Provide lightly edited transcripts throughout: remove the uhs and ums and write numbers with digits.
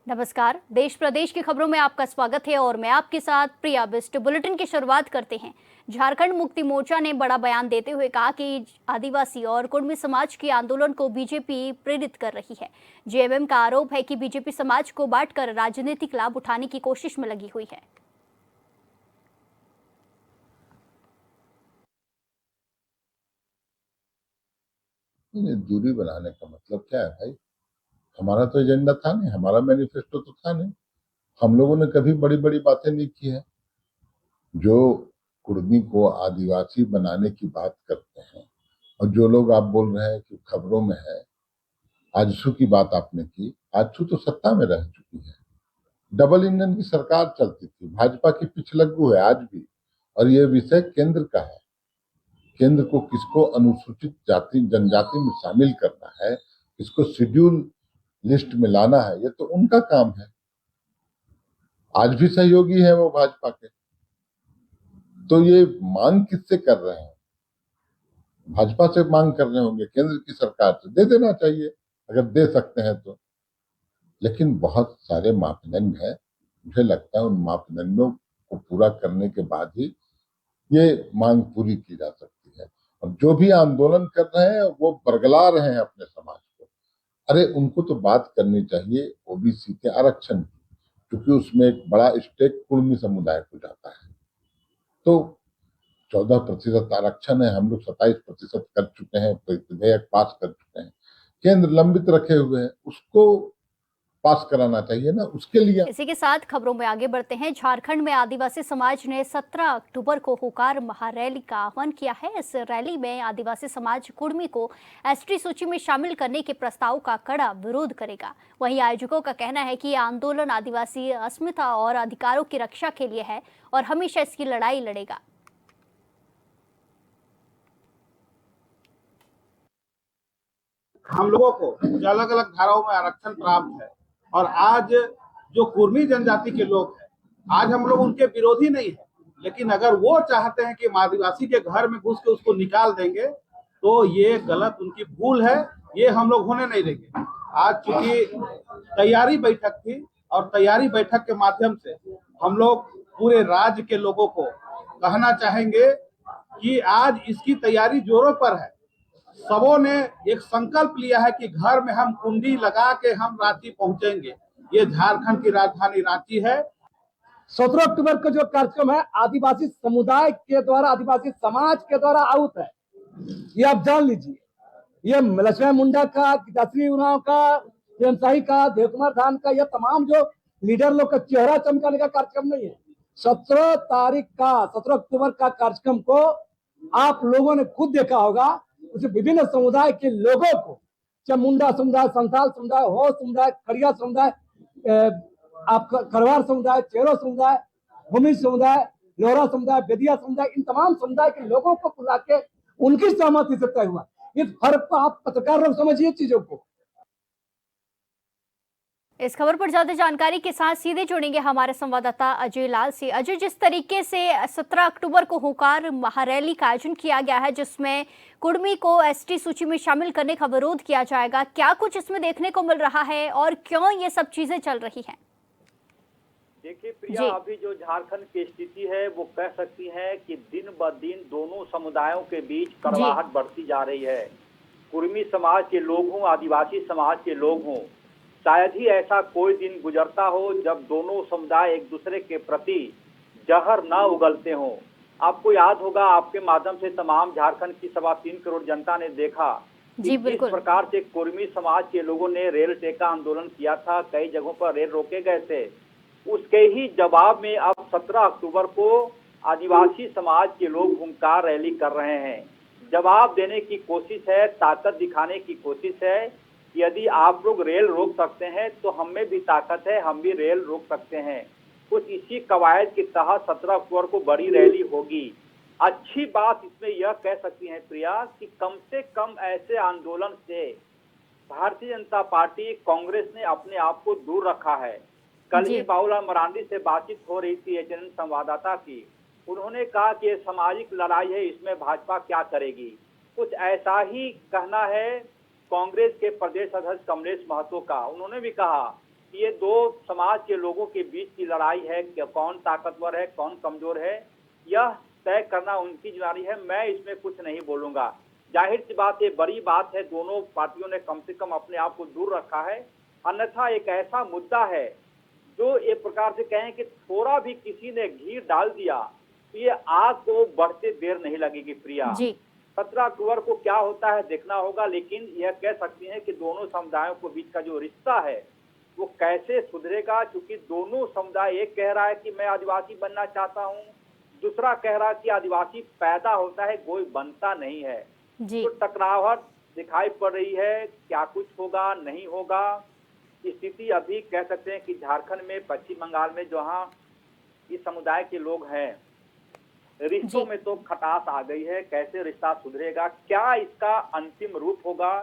नमस्कार। देश प्रदेश की खबरों में आपका स्वागत है और मैं आपके साथ प्रिया बिस्ट। बुलेटिन की शुरुआत करते हैं। झारखंड मुक्ति मोर्चा ने बड़ा बयान देते हुए कहा कि आदिवासी और कुर्मी समाज के आंदोलन को बीजेपी प्रेरित कर रही है। जेएमएम का आरोप है कि बीजेपी समाज को बांटकर राजनीतिक लाभ उठाने की कोशिश में लगी हुई है। दूरी बनाने का मतलब क्या है भाई? हमारा तो एजेंडा था नहीं, हमारा मैनिफेस्टो तो था नहीं। हम लोगों ने कभी बड़ी बड़ी बातें नहीं की है। जो कुर्मी को आदिवासी बनाने की बात करते हैं और जो लोग आप बोल रहे हैं कि खबरों में है, आजसू की बात आपने की। आजसू तो सत्ता में रह चुकी है। डबल इंजन की सरकार चलती थी, भाजपा की पिछलग्गू है आज भी। और ये विषय केंद्र का है। केंद्र को किसको अनुसूचित जाति जनजाति में शामिल करना है, किसको शेड्यूल लिस्ट में लाना है, ये तो उनका काम है। आज भी सहयोगी है वो भाजपा के। तो ये मांग किससे कर रहे हैं? भाजपा से मांग कर रहे होंगे, केंद्र की सरकार से। दे देना चाहिए अगर दे सकते हैं तो। लेकिन बहुत सारे मापदंड है, मुझे लगता है उन मापदंडों को पूरा करने के बाद ही ये मांग पूरी की जा सकती है। और जो भी आंदोलन कर रहे हैं वो बरगला रहे हैं अपने समाज को। अरे उनको तो बात करनी चाहिए ओबीसी के आरक्षण की, क्योंकि उसमें एक बड़ा स्टेक कुर्मी समुदाय को जाता है। तो 14% आरक्षण है, हम लोग 27% कर चुके हैं, विधेयक पास कर चुके हैं। केंद्र लंबित रखे हुए हैं, उसको पास कराना चाहिए ना, उसके लिए। इसी के साथ खबरों में आगे बढ़ते हैं। झारखंड में आदिवासी समाज ने 17 अक्टूबर को हुकार महारैली का आह्वान किया है। इस रैली में आदिवासी समाज कुर्मी को एसटी सूची में शामिल करने के प्रस्ताव का कड़ा विरोध करेगा। वहीं आयोजकों का कहना है कि यह आंदोलन आदिवासी अस्मिता और अधिकारों की रक्षा के लिए है और हमेशा इसकी लड़ाई लड़ेगा। हम लोगों को जो अलग अलग धाराओं में आरक्षण प्राप्त है और आज जो कुर्मी जनजाति के लोग हैं, आज हम लोग उनके विरोधी नहीं है, लेकिन अगर वो चाहते हैं कि आदिवासी के घर में घुस के उसको निकाल देंगे तो ये गलत, उनकी भूल है। ये हम लोग होने नहीं देंगे। आज चूंकि तैयारी बैठक थी और तैयारी बैठक के माध्यम से हम लोग पूरे राज्य के लोगों को कहना चाहेंगे कि आज इसकी तैयारी जोरों पर है। सबों ने एक संकल्प लिया है कि घर में हम कुंडी लगा के हम रांची पहुंचेंगे। ये झारखंड की राजधानी रांची है। 17 अक्टूबर का जो कार्यक्रम है आदिवासी समुदाय के द्वारा, आदिवासी समाज के द्वारा आहुत है। ये आप जान लीजिए, ये लक्ष्मण मुंडा का, गीताश्री उरांव का, प्रेम शाही का, देवकुमार धाम का, यह तमाम जो लीडर लोग का चेहरा चमकाने का कार्यक्रम नहीं है। 17 अक्टूबर का कार्यक्रम को आप लोगों ने खुद देखा होगा। उसे विभिन्न समुदाय के लोगों को, चाहे मुंडा समुदाय, संथाल समुदाय, हो समुदाय, खड़िया समुदाय, आपका खरवार समुदाय, चेरो समुदाय, भूमि समुदाय, लोहरा समुदाय, बेदिया समुदाय, इन तमाम समुदाय के लोगों को बुला के उनकी सहमति से तय हुआ। इस फर्क को आप पत्रकार लोग समझिए चीजों को। इस खबर पर ज्यादा जानकारी के साथ सीधे जुड़ेंगे हमारे संवाददाता अजय लाल से। अजय, जिस तरीके से 17 अक्टूबर को हुकार महारैली का आयोजन किया गया है, जिसमें कुर्मी को एसटी सूची में शामिल करने का विरोध किया जाएगा, क्या कुछ इसमें देखने को मिल रहा है और क्यों ये सब चीजें चल रही हैं? देखिए प्रिया, अभी जो झारखंड की स्थिति है वो कह सकती है कि दिन ब दिन दोनों समुदायों के बीच कड़वाहट बढ़ती जा रही है। कुर्मी समाज के लोग हों, आदिवासी समाज के लोग हों, शायद ही ऐसा कोई दिन गुजरता हो जब दोनों समुदाय एक दूसरे के प्रति जहर न उगलते हों। आपको याद होगा, आपके माध्यम से तमाम झारखंड की 3.25 करोड़ जनता ने देखा कि जिस प्रकार से कुर्मी समाज के लोगों ने रेल टेका आंदोलन किया था, कई जगहों पर रेल रोके गए थे। उसके ही जवाब में अब 17 अक्टूबर को आदिवासी समाज के लोग हुंकार रैली कर रहे हैं। जवाब देने की कोशिश है, ताकत दिखाने की कोशिश है। यदि आप लोग रेल रोक सकते हैं तो हम में भी ताकत है, हम भी रेल रोक सकते हैं। कुछ इसी कवायद के तहत 17 अक्टूबर को बड़ी रैली होगी। अच्छी बात इसमें यह कह सकती हैं प्रिया कि कम से कम ऐसे आंदोलन से भारतीय जनता पार्टी, कांग्रेस ने अपने आप को दूर रखा है। कल ही बाबूलाल मरांडी से बातचीत हो रही थी एचएनएन संवाददाता की। उन्होंने कहा कि ये सामाजिक लड़ाई है, इसमें भाजपा क्या करेगी। कुछ ऐसा ही कहना है कांग्रेस के प्रदेश अध्यक्ष कमलेश महतो का। उन्होंने भी कहा कि ये दो समाज के लोगों के बीच की लड़ाई है कि कौन ताकतवर है, कौन कमजोर है, यह तय करना उनकी जिम्मेदारी है। मैं इसमें कुछ नहीं बोलूंगा। जाहिर सी बात है, बड़ी बात है, दोनों पार्टियों ने कम से कम अपने आप को दूर रखा है। अन्यथा एक ऐसा मुद्दा है जो एक प्रकार से कहें कि थोड़ा भी किसी ने घी डाल दिया तो ये आग को बढ़ते देर नहीं लगेगी प्रिया। जी 17 अक्टूबर को क्या होता है देखना होगा, लेकिन यह कह सकती हैं कि दोनों समुदायों के बीच का जो रिश्ता है वो कैसे सुधरेगा, क्योंकि दोनों समुदाय, एक कह रहा है कि मैं आदिवासी बनना चाहता हूँ, दूसरा कह रहा है कि आदिवासी पैदा होता है, कोई बनता नहीं है। जी तो टकराहट दिखाई पड़ रही है। क्या कुछ होगा नहीं होगा, स्थिति अभी कह सकते हैं कि झारखंड में, पश्चिम बंगाल में जहाँ इस समुदाय के लोग हैं, रिश्तों जी में तो खटास आ गई है। कैसे रिश्ता सुधरेगा, क्या इसका अंतिम रूप होगा,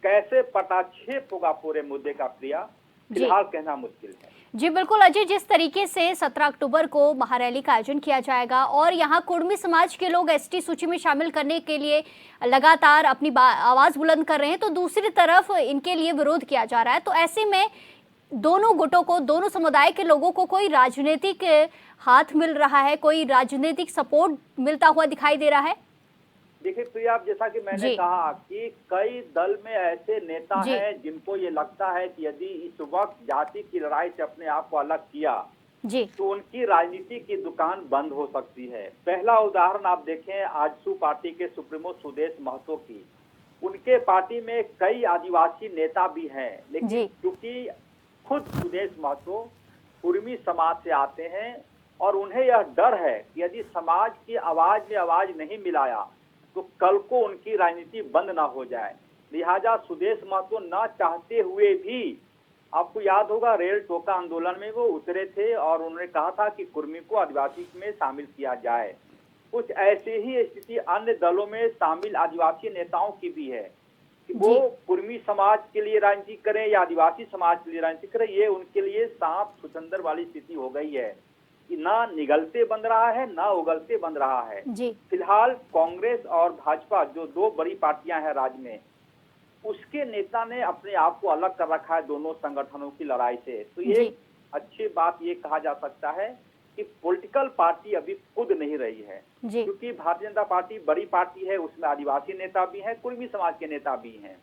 कैसे पटाक्षेप होगा पूरे मुद्दे का प्रिया, जी फिलहाल कहना मुश्किल है। जी बिल्कुल अजय, जिस तरीके से 17 अक्टूबर को महारैली का आयोजन किया जाएगा और यहाँ कुर्मी समाज के लोग एसटी सूची में शामिल करने के लिए लगातार अपनी आवाज बुलंद कर रहे हैं, तो दूसरी तरफ इनके लिए विरोध किया जा रहा है। तो ऐसे में दोनों गुटों को, दोनों समुदाय के लोगों को कोई राजनीतिक हाथ मिल रहा है, कोई राजनीतिक सपोर्ट मिलता हुआ दिखाई दे रहा है? देखिए प्रिया, अब जैसा कि मैंने जी कहा कि कई दल में ऐसे नेता जी हैं जिनको ये लगता है कि यदि इस वक्त जाति की लड़ाई से अपने आप को अलग किया जी तो उनकी राजनीति की दुकान बंद हो सकती है। पहला उदाहरण आप देखें आजसू पार्टी के सुप्रीमो सुदेश महतो की। उनके पार्टी में कई आदिवासी नेता भी हैं, लेकिन जी क्योंकि खुद सुदेश महतो कुर्मी समाज से आते हैं और उन्हें यह डर है कि यदि समाज की आवाज में आवाज नहीं मिलाया तो कल को उनकी राजनीति बंद ना हो जाए। लिहाजा सुदेश महतो न चाहते हुए भी, आपको याद होगा रेल टोका आंदोलन में वो उतरे थे और उन्होंने कहा था कि कुर्मी को आदिवासी में शामिल किया जाए। कुछ ऐसे ही स्थिति अन्य दलों में शामिल आदिवासी नेताओं की भी है कि वो कुर्मी समाज के लिए राजनीति करें या आदिवासी समाज के लिए राजनीति करें, ये उनके लिए सांप छुछंदर वाली स्थिति हो गई है कि ना निगलते बन रहा है ना उगलते बन रहा है। जी फिलहाल कांग्रेस और भाजपा जो दो बड़ी पार्टियां हैं राज्य में, उसके नेता ने अपने आप को अलग कर रखा है दोनों संगठनों की लड़ाई से। तो ये जी अच्छी बात ये कहा जा सकता है कि पॉलिटिकल पार्टी अभी खुद नहीं रही है, जी क्योंकि भारतीय जनता पार्टी बड़ी पार्टी है, उसमें आदिवासी नेता भी हैं, कुर्मी समाज के नेता भी हैं।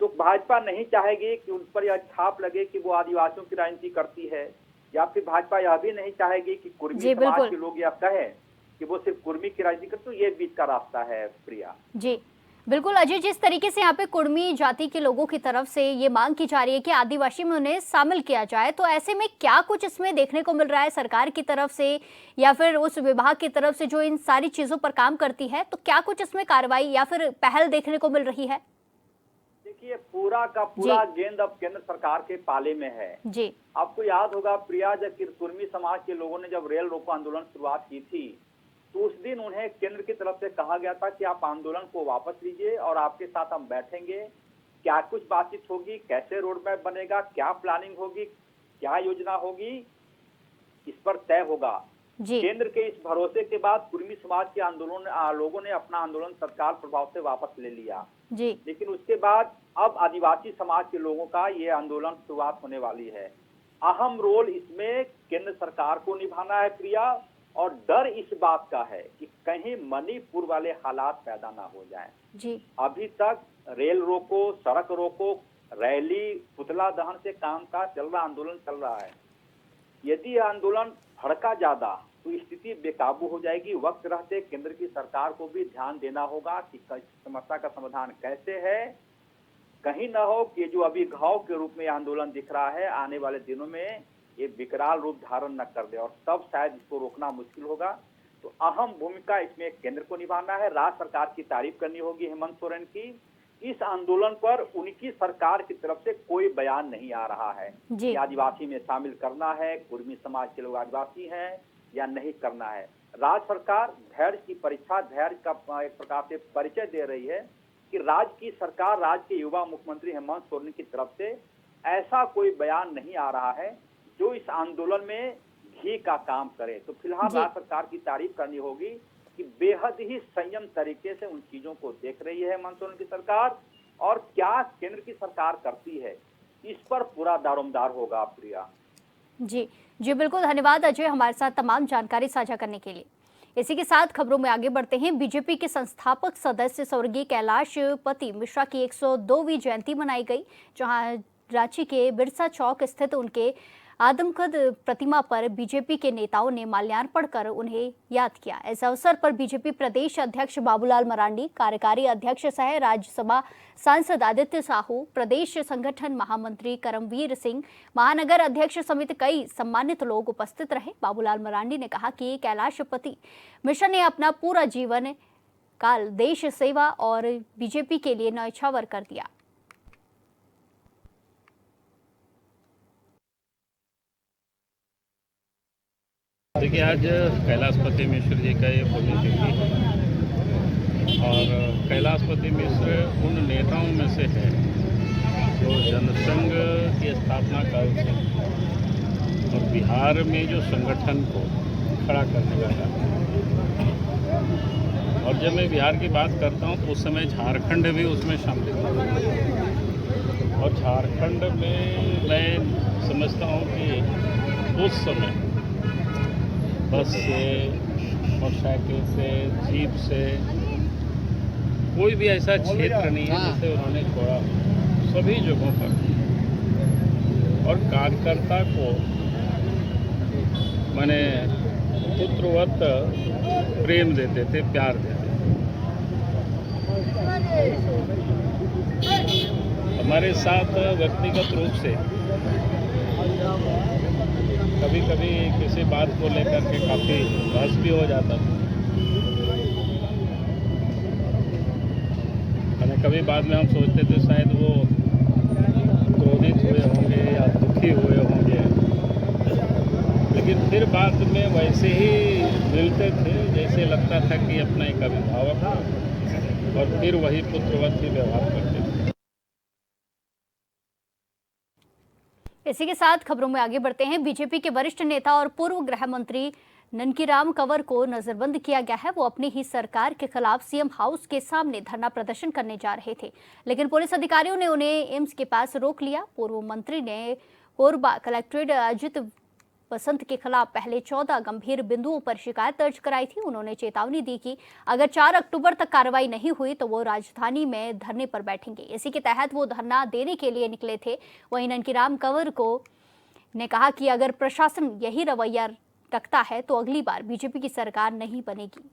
तो भाजपा नहीं चाहेगी कि उन पर यह छाप लगे कि वो आदिवासियों की राजनीति करती है, या फिर भाजपा यह भी नहीं चाहेगी कि कुर्मी जी, समाज बिल्कुल। के लोग यह कहें कि वो सिर्फ कुर्मी की राजनीति करते। तो ये बीच का रास्ता है प्रिया। जी बिल्कुल अजय, जिस तरीके से यहाँ पे कुर्मी जाति के लोगों की तरफ से ये मांग की जा रही है कि आदिवासी में उन्हें शामिल किया जाए, तो ऐसे में क्या कुछ इसमें देखने को मिल रहा है सरकार की तरफ से या फिर उस विभाग की तरफ से जो इन सारी चीजों पर काम करती है, तो क्या कुछ इसमें कार्रवाई या फिर पहल देखने को मिल रही है? देखिए पूरा का पूरा गेंद अब केंद्र सरकार के पाले में है। जी आपको याद होगा प्रिया, जब कुर्मी समाज के लोगों ने जब रेल रोको आंदोलन शुरुआत की थी तो उस दिन उन्हें केंद्र की तरफ से कहा गया था कि आप आंदोलन को वापस लीजिए और आपके साथ हम बैठेंगे, क्या कुछ बातचीत होगी, कैसे रोड मैप बनेगा, क्या प्लानिंग होगी, क्या योजना होगी, इस पर तय होगा। जी केंद्र के इस भरोसे के बाद कुर्मी समाज के आंदोलन लोगों ने अपना आंदोलन तत्काल प्रभाव से वापस ले लिया। जी लेकिन उसके बाद अब आदिवासी समाज के लोगों का ये आंदोलन शुरुआत होने वाली है। अहम रोल इसमें केंद्र सरकार को निभाना है प्रिया, और डर इस बात का है कि कहीं मणिपुर वाले हालात पैदा ना हो जाएं। जी अभी तक रेल रोको, सड़क रोको, रैली, पुतला दहन से काम का चल रहा आंदोलन चल रहा है। यदि यह आंदोलन भड़का ज्यादा तो स्थिति बेकाबू हो जाएगी। वक्त रहते केंद्र की सरकार को भी ध्यान देना होगा कि समस्या का समाधान कैसे है। कहीं न हो कि जो अभी घाव के रूप में आंदोलन दिख रहा है, आने वाले दिनों में ये विकराल रूप धारण न कर दे और तब शायद इसको रोकना मुश्किल होगा। तो अहम भूमिका इसमें केंद्र को निभाना है। राज्य सरकार की तारीफ करनी होगी हेमंत सोरेन की। इस आंदोलन पर उनकी सरकार की तरफ से कोई बयान नहीं आ रहा है जी कि आदिवासी में शामिल करना है, कुर्मी समाज के लोग आदिवासी हैं या नहीं करना है। राज्य सरकार धैर्य की परीक्षा, धैर्य का एक प्रकार से परिचय दे रही है कि राज्य की सरकार, राज्य के युवा मुख्यमंत्री हेमंत सोरेन की तरफ से ऐसा कोई बयान नहीं आ रहा है जो इस आंदोलन में घी का काम करे। तो फिलहाल राज्य सरकार की तारीफ करनी होगी कि बेहद ही संयम तरीके से उन चीजों को देख रही है हेमंत सोरेन की सरकार। और क्या केंद्र की सरकार करती है, इस पर पूरा दारोमदार होगा प्रिया। जी जी बिल्कुल, धन्यवाद अजय हमारे साथ तमाम जानकारी साझा करने के लिए। इसी के साथ खबरों में आगे बढ़ते हैं। बीजेपी के संस्थापक सदस्य स्वर्गीय कैलाशपति मिश्रा की 102वीं जयंती मनाई गई, जहां रांची के बिरसा चौक स्थित उनके आदमकद प्रतिमा पर बीजेपी के नेताओं ने माल्यार्पण कर उन्हें याद किया। इस अवसर पर बीजेपी प्रदेश अध्यक्ष बाबूलाल मरांडी, कार्यकारी अध्यक्ष सह राज्यसभा सांसद आदित्य साहू, प्रदेश संगठन महामंत्री करमवीर सिंह, महानगर अध्यक्ष समेत कई सम्मानित लोग उपस्थित रहे। बाबूलाल मरांडी ने कहा कि कैलाशपति मिश्रा ने अपना पूरा जीवन काल देश सेवा और बीजेपी के लिए न्यौछावर कर दिया। देखिए, आज कैलाशपति मिश्र जी का ये पुण्यतिथि है और कैलाशपति मिश्र उन नेताओं में से है जो जनसंघ की स्थापना काल से और बिहार में जो संगठन को खड़ा करने वाला, और जब मैं बिहार की बात करता हूँ तो उस समय झारखंड भी उसमें शामिल था। और झारखंड में मैं समझता हूँ कि उस समय बस से, मोटरसाइकिल से, जीप से कोई भी ऐसा क्षेत्र नहीं है जिसे उन्होंने छोड़ा, सभी जगहों पर। और कार्यकर्ता को माने पुत्रवत प्रेम देते थे, प्यार देते थे। हमारे साथ व्यक्तिगत रूप से कभी कभी किसी बात को लेकर के काफ़ी बहस भी हो जाता था। और कभी बाद में हम सोचते थे शायद वो क्रोधित हुए होंगे या दुखी हुए होंगे, लेकिन फिर बाद में वैसे ही मिलते थे जैसे लगता था कि अपना एक अभिभावक, और फिर वही पुत्रवत ही व्यवहार करते थे। इसी के साथ खबरों में आगे बढ़ते हैं। बीजेपी के वरिष्ठ नेता और पूर्व गृह मंत्री ननकीराम कंवर को नजरबंद किया गया है। वो अपनी ही सरकार के खिलाफ सीएम हाउस के सामने धरना प्रदर्शन करने जा रहे थे, लेकिन पुलिस अधिकारियों ने उन्हें एम्स के पास रोक लिया। पूर्व मंत्री ने कोरबा कलेक्ट्रेट अजित बसंत के खिलाफ पहले 14 गंभीर बिंदुओं पर शिकायत दर्ज कराई थी। उन्होंने चेतावनी दी कि अगर 4 अक्टूबर तक कार्रवाई नहीं हुई तो वो राजधानी में धरने पर बैठेंगे। इसी के तहत वो धरना देने के लिए निकले थे। वहीं ननकीराम कंवर को ने कहा कि अगर प्रशासन यही रवैया रखता है तो अगली बार बीजेपी की सरकार नहीं बनेगी।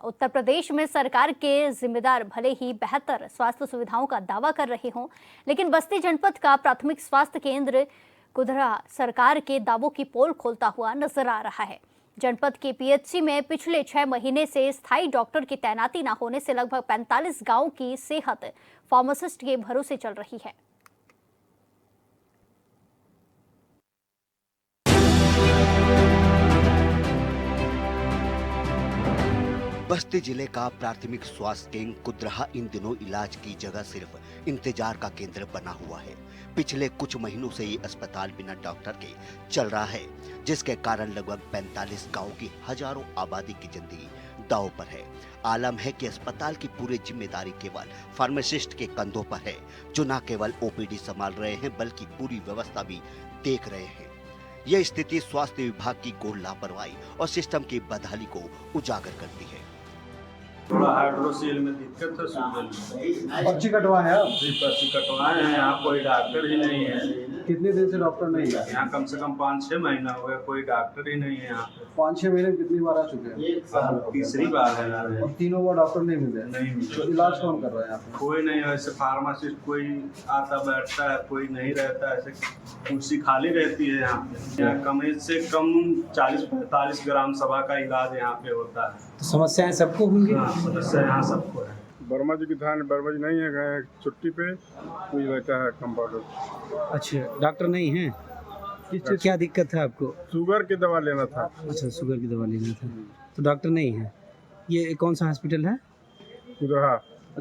उत्तर प्रदेश में सरकार के जिम्मेदार भले ही बेहतर स्वास्थ्य सुविधाओं का दावा कर रहे हों, लेकिन बस्ती जनपद का प्राथमिक स्वास्थ्य केंद्र कुदरा सरकार के दावों की पोल खोलता हुआ नजर आ रहा है। जनपद के पीएचसी में पिछले 6 महीने से स्थायी डॉक्टर की तैनाती न होने से लगभग 45 गांवों की सेहत फार्मासिस्ट के भरोसे चल रही है। बस्ती जिले का प्राथमिक स्वास्थ्य केंद्र कुदरहा इन दिनों इलाज की जगह सिर्फ इंतजार का केंद्र बना हुआ है। पिछले कुछ महीनों से ये अस्पताल बिना डॉक्टर के चल रहा है, जिसके कारण लगभग 45 गांवों की हजारों आबादी की जिंदगी दांव पर है। आलम है कि अस्पताल की पूरी जिम्मेदारी केवल फार्मासिस्ट के कंधों पर है, जो न केवल ओपीडी संभाल रहे हैं बल्कि पूरी व्यवस्था भी देख रहे हैं। यह स्थिति स्वास्थ्य विभाग की घोर लापरवाही और सिस्टम की बदहाली को उजागर करती है। थोड़ा हाइड्रोसील में दिक्कत है, शुगर में। पर्ची कटवाए हैं आप? जी, पर्ची कटवाए हैं। यहाँ कोई डॉक्टर ही नहीं है। कितने दिन से डॉक्टर नहीं है? यहाँ कम से कम 5-6 महीना हो गया, कोई डॉक्टर ही नहीं है यहाँ पे। 5-6 महीने में कितनी बार आ चुके हैं? तीसरी बार है यार। और तीनों बार डॉक्टर नहीं मिल रहे? नहीं मिल तो रहे। इलाज कौन कर रहा है यहाँ पे? कोई नहीं है, ऐसे फार्मासिस्ट कोई आता बैठता है, कोई नहीं रहता है, ऐसे कुर्सी खाली रहती है यहाँ पे। यहाँ कम से कम 40-45 ग्राम सभा का इलाज यहाँ पे होता है। तो समस्याएं सबको होंगी? हाँ, समस्या यहाँ सबको है। वर्मा जी की धान वर्मा जी नहीं है, गए छुट्टी पे, कोई रहता है कंपाउंडर। अच्छा, डॉक्टर नहीं है? किस चीज़ क्या दिक्कत है आपको? शुगर की दवा लेना था। अच्छा, शुगर की दवा लेना था, तो डॉक्टर नहीं है। ये कौन सा हॉस्पिटल है? कुदरहा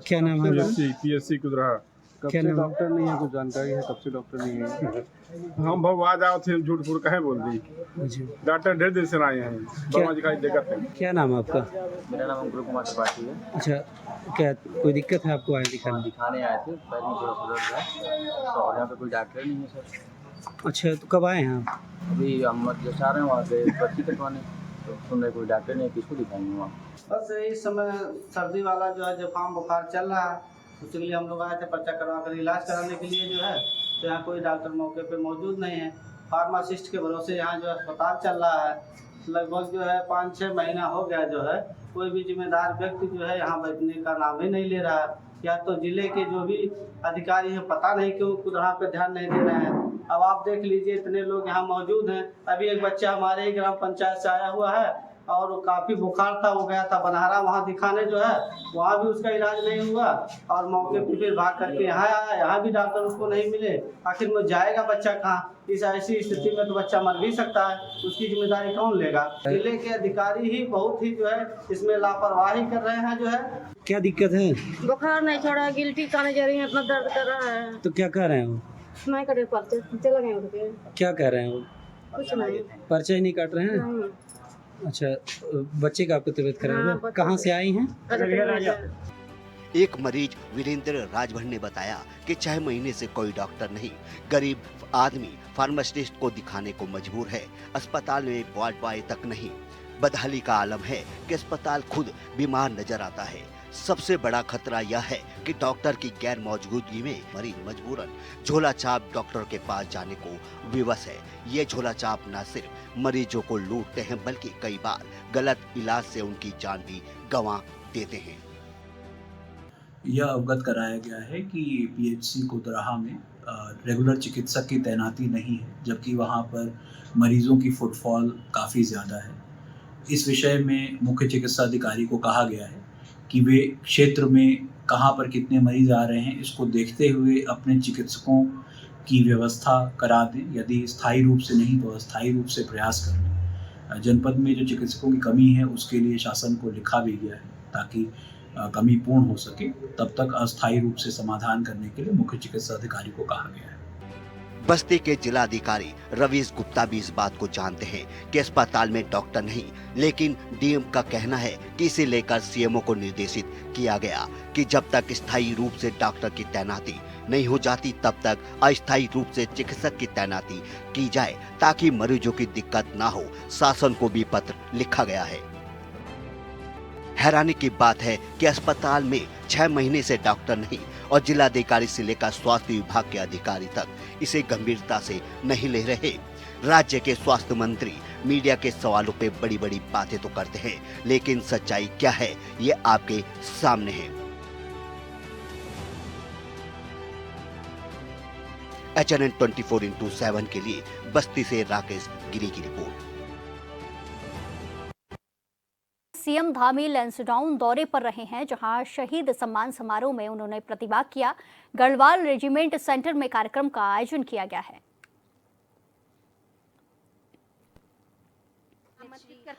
क्या नाम है? पीएससी कुदरहा। कब क्या से नाम? डॉक्टर नहीं है, कुछ जानकारी है कब से डॉक्टर नहीं है? हम भाव आ जाओ थे झूठ फूट कहे बोल दी। जी। डॉक्टर ढेर दिन से आए हैं, बर्मा जी का दिक्कत है। क्या नाम है आपका? मेरा नाम अंकुर कुमार त्रिपाठी है। अच्छा, क्या कोई दिक्कत है आपको आए दिखाने? दिखाने आए थे, पैर में थोड़ा दर्द है और यहाँ पे कोई डॉक्टर नहीं है सर। अच्छा, तो कब आए हैं आप? अभी हम जो चाह रहे हैं वहाँ पे पर्ची कटवाने, तो सुन रहे कोई डॉक्टर नहीं, किसको दिखाएंगे वहाँ? बस इस समय सर्दी वाला जो है जुकाम बुखार चल रहा है, उसके लिए हम लोग आए थे पर्चा करवा कर इलाज कराने के लिए जो है। तो यहाँ कोई डॉक्टर मौके पे मौजूद नहीं है। फार्मासिस्ट के भरोसे यहाँ जो अस्पताल चल रहा है। लगभग जो है 5-6 महीना हो गया जो है, कोई भी जिम्मेदार व्यक्ति जो है यहाँ बैठने का नाम ही नहीं ले रहा है। या तो जिले के जो भी अधिकारी हैं पता नहीं क्यों कुदरा पे ध्यान नहीं दे रहे हैं। अब आप देख लीजिए इतने लोग यहाँ मौजूद हैं। अभी एक बच्चा हमारे ही ग्राम पंचायत से आया हुआ है और काफ़ी बुखार था, वो गया था बनहारा वहाँ दिखाने जो है, वहाँ भी उसका इलाज नहीं हुआ और मौके पर फिर भाग करके यहाँ आया। यहाँ भी डॉक्टर उसको नहीं मिले। आखिर में जाएगा बच्चा कहाँ? इस ऐसी स्थिति में तो बच्चा मर भी सकता है, उसकी जिम्मेदारी कौन लेगा? जिले के अधिकारी ही बहुत ही जो है इसमें लापरवाही कर रहे हैं जो है। क्या दिक्कत है? बुखार नहीं छोड़ा, गिल्टी खाने जा रही है, इतना दर्द कर रहा है। तो क्या कह रहे हैं वो? नहीं कटे पर्चे चला गए उनके। क्या कह रहे हैं वो? कुछ नहीं। पर्चा ही नहीं काट रहे हैं? नहीं। अच्छा, बच्चे का आपको तबीयत खराब है? कहाँ से आई हैं? एक मरीज वीरेंद्र राजभर ने बताया कि 6 महीने से कोई डॉक्टर नहीं, गरीब आदमी फार्मासिस्ट को दिखाने को मजबूर है। अस्पताल में वार्ड बॉय तक नहीं। बदहाली का आलम है कि अस्पताल खुद बीमार नजर आता है। सबसे बड़ा खतरा यह है कि डॉक्टर की गैर मौजूदगी में मरीज मजबूरन झोला छाप डॉक्टर के पास जाने को विवश है। ये झोला छाप न सिर्फ मरीजों को लूटते हैं बल्कि कई बार गलत इलाज से उनकी जान भी गंवा देते हैं। यह अवगत कराया गया है कि पीएचसी कोतराहा में रेगुलर चिकित्सक की तैनाती नहीं है, जबकि वहां पर मरीजों की फुटफॉल काफ़ी ज़्यादा है। इस विषय में मुख्य चिकित्सा अधिकारी को कहा गया है कि वे क्षेत्र में कहां पर कितने मरीज आ रहे हैं इसको देखते हुए अपने चिकित्सकों की व्यवस्था करा दें। यदि स्थायी रूप से नहीं तो अस्थायी रूप से प्रयास करें। जनपद में जो चिकित्सकों की कमी है उसके लिए शासन को लिखा भी गया है ताकि कमी पूर्ण हो सके। तब तक अस्थायी रूप से समाधान करने के लिए मुख्य चिकित्सा अधिकारी को कहा गया है। बस्ती के जिलाधिकारी रवीश गुप्ता भी इस बात को जानते हैं कि अस्पताल में डॉक्टर नहीं, लेकिन डीएम का कहना है कि इसे लेकर सीएमओ को निर्देशित किया गया कि जब तक स्थायी रूप से डॉक्टर की तैनाती नहीं हो जाती तब तक अस्थायी रूप से चिकित्सक की तैनाती की जाए ताकि मरीजों की दिक्कत ना हो। शासन को भी पत्र लिखा गया है। हैरानी की बात है कि अस्पताल में 6 महीने से डॉक्टर नहीं और जिलाधिकारी से लेकर स्वास्थ्य विभाग के अधिकारी तक इसे गंभीरता से नहीं ले रहे। राज्य के स्वास्थ्य मंत्री मीडिया के सवालों पे बड़ी बड़ी बातें तो करते हैं, लेकिन सच्चाई क्या है ये आपके सामने है। HNN 24x7 के लिए बस्ती से राकेश गिरी की रिपोर्ट। सीएम धामी लैंसडाउन दौरे पर रहे हैं, जहां शहीद सम्मान समारोह में उन्होंने प्रतिभाग किया। गढ़वाल रेजिमेंट सेंटर में कार्यक्रम का आयोजन किया गया है।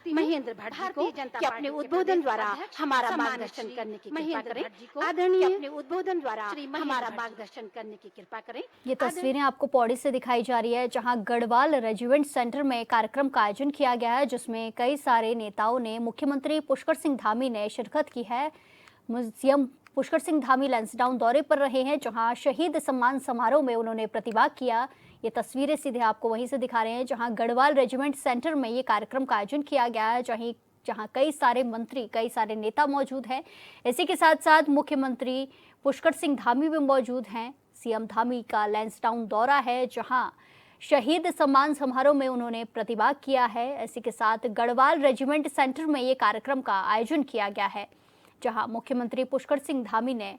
महेंद्र भट्ट को कि अपने उद्बोधन द्वारा हमारा मार्गदर्शन करने की कृपा करें। आदरणीय अपने उद्बोधन द्वारा हमारा मार्गदर्शन करने की कृपा करें। ये तस्वीरें आपको पौड़ी से दिखाई जा रही है, जहां गढ़वाल रेजिमेंट सेंटर में कार्यक्रम का आयोजन किया गया है, जिसमें कई सारे नेताओं ने, मुख्यमंत्री पुष्कर सिंह धामी ने शिरकत की है। सीएम पुष्कर सिंह धामी लैंसडाउन दौरे पर रहे हैं, जहां शहीद सम्मान समारोह में उन्होंने प्रतिभाग किया। ये तस्वीरें सीधे आपको वहीं से दिखा रहे हैं, जहां गढ़वाल रेजिमेंट सेंटर में ये कार्यक्रम का आयोजन किया गया है, जहां कई सारे मंत्री, कई सारे नेता मौजूद हैं। इसी के साथ साथ मुख्यमंत्री पुष्कर सिंह धामी भी मौजूद हैं। सीएम धामी का लैंसडाउन दौरा है, जहां शहीद सम्मान समारोह में उन्होंने प्रतिभाग किया है। इसी के साथ गढ़वाल रेजिमेंट सेंटर में ये कार्यक्रम का आयोजन किया गया है, जहां मुख्यमंत्री पुष्कर सिंह धामी ने